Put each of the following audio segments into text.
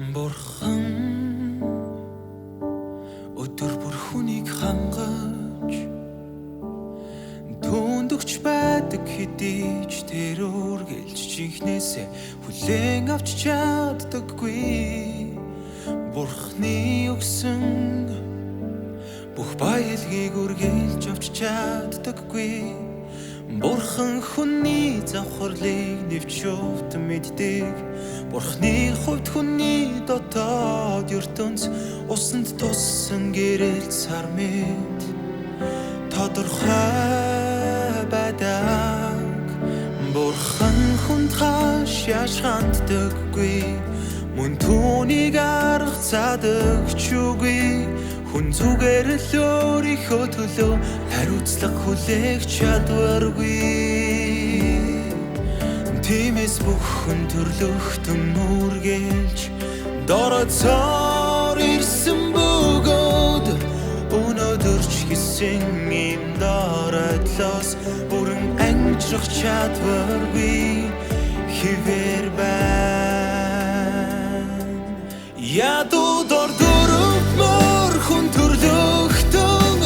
Бурхан өдөр бүр хүнийг хангаж түндөгч байдаг хэдий ч тэр үргэлж чихнээсээ хүлээн авч чаддаггүй. Бурханы өгсөн бүх баялагийг үргэлж авч чаддаггүй. Бурхан хүний завхарлыг нэвч өгт мэддэг. Бурханы хувьд хүний дотоод ертөнц усанд туссан гэрэл сар мэд тодорхой байдаг. Бурхан хүнд хаш яж ханддаггүй. Мөн түүнийг арга цаадагч үгүй. Хүн зүгээр л өөрийнхөө төлөө хариуцлага хүлээх чадваргүй. Тиймээс бүхэн төрлөختөн үргэлж дороцоор ирсэн бөгөөд өнөөдөр ч гэсэн юм доротлоос бүрэн амжирах чадваргүй хэвээр байна. Ядуудор дөрөвмөр хүн төрлөختөн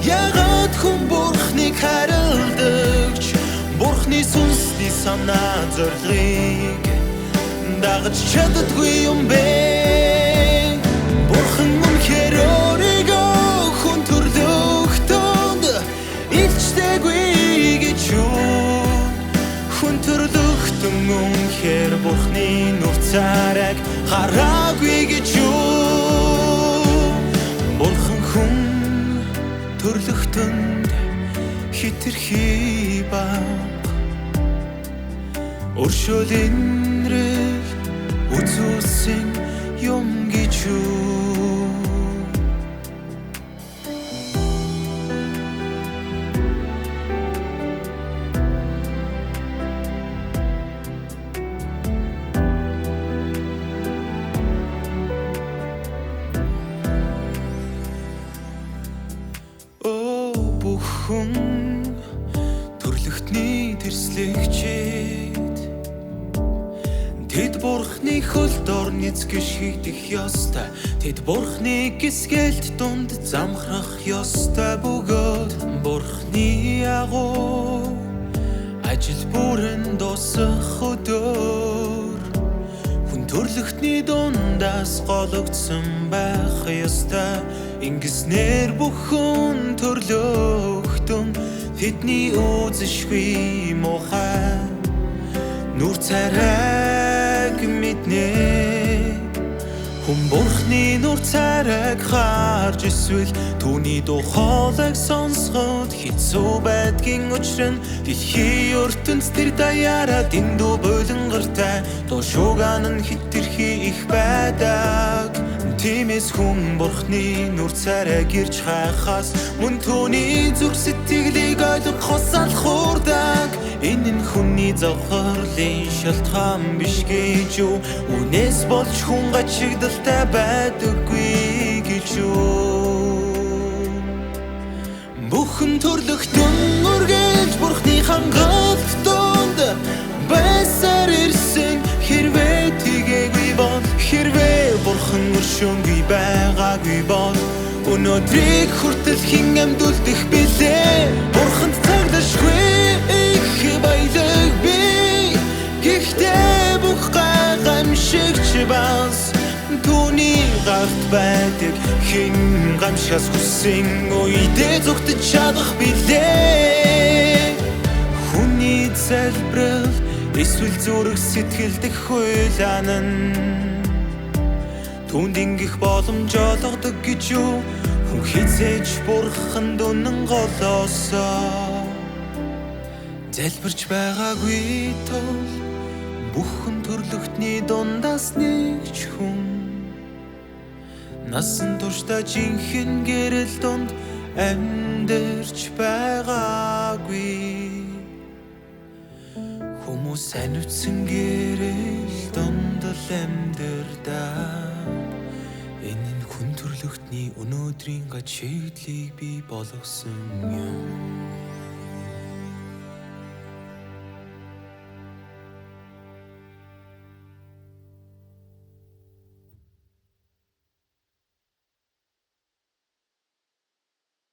ягаад хүн Бурхныг харилдагч Бурхны сүнсний санаа зорилгыг дагаж чаддаггүй юм бэ? Бурхан үнэхээр өөрийгөө хүн төрлөختөнд илчдэггүй гэж юу? Хүн төрлөختөн үнэхээр Бурхны нүр царайг хараагүй гэж юу? Бурхан хүн төрлөختөнд хитрхи баг өршөөлөнрөл үзүүлсэн юм гэж юу? Бүхэн төрлөختний тэрслэгчэд тэд Бурхны хөлд орны эзгшигдэх ёстой. Тэд Бурхны гисгэлт дунд замхрах ёстой бөгөөд Бурхны агуу ажил бүрэн дуусах өдөр хүн төрлөختний дундаас гологдсон байх ёстой. Ингэснээр бүхэн төрлөختөн тэдний үзэшгүй муухай нүр царайг мэднэ. Хүн Бурхны нүр царайг харж эсвэл түүний дуу хоолойг сонсоход хэцүү байдгийн учир нь дэлхийн ертөнц тэр даяараа дэндүү булангартай дуу шууган нь хитрхи их байдаг. Тиймээс хүн Бурхны нүр царайг ирж хайхаас мөн түүний зүрх сэтгэлийг ойлгохоос алхуурдаг. Энэ нь хүний завхарлын шалтгаан биш гэж юу? Үнээс болж хүн гачигдaltaй байдаггүй гэж юу? Бүхэн төрлөختөн үргэлж Бурхны хангалт донд байсаар ирсэн хэрвээ тэгээгүй бол хэрвээ Бурхан өршөөнгүй байгаагүй бол өнөөдрийг хүртэл хэн амьдуулдах билээ? Бурханд цагдашгүй их баялаг би. Гэхдээ бүх гайхамшигч бас түүний гарт байдаг. Хэн гамшигаас хүссэн үедээ зүгтэж чадах билээ? Хүний залбирал эсвэл зүрх сэтгэлдэх хуйлаан нь түүнд ингэх боломж олгодог гэж юу? Хүн хизээж Бурханд үнэн голоосоо залбирч байгаагүй тул бүхэн төрлөختний дундаас нэг ч хүн насан туршдаа жинхэнэ гэрэл донд амьдарч байгаагүй. Хүмүүс аниутсан гэрэл донд л амьдардаг. Энэ нь хүн төрлөختний өнөөдрийн гачигдлыг бий болгосон юм.